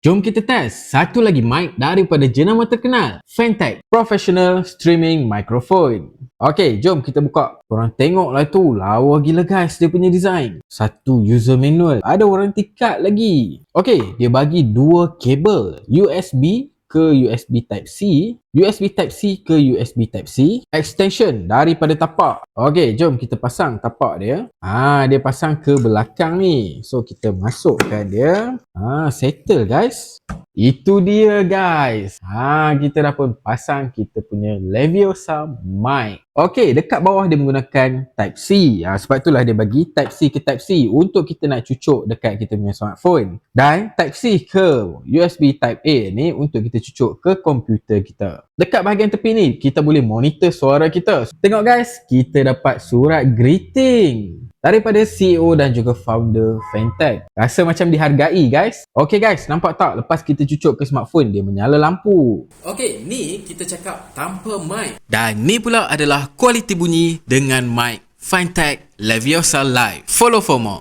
Jom kita test satu lagi mic daripada jenama terkenal, Fantech Professional Streaming Microphone. Okey, jom kita buka. Korang tengoklah tu, lawa gila guys dia punya design. Satu user manual, ada warranty card lagi. Okey, dia bagi dua kabel, USB ke USB Type-C, USB Type-C ke USB Type-C, extension daripada tapak. Okey, jom kita pasang tapak dia. Dia pasang ke belakang ni. So kita masukkan dia. Settle guys. Itu dia guys. Kita dah pun pasang kita punya Leviosa mic. Okey, dekat bawah dia menggunakan Type-C. Sebab itulah dia bagi Type-C ke Type-C untuk kita nak cucuk dekat kita punya smartphone. Dan Type-C ke USB Type-A ni untuk kita cucuk ke komputer kita. Dekat bahagian tepi ni, kita boleh monitor suara kita. Tengok guys, kita dapat surat greeting daripada CEO dan juga founder Fantech. Rasa macam dihargai guys. Okey guys, nampak tak lepas kita cucuk ke smartphone dia menyala lampu. Okey, ni kita cakap tanpa mic. Dan ni pula adalah kualiti bunyi dengan mic Fantech Leviosa Live. Follow for more.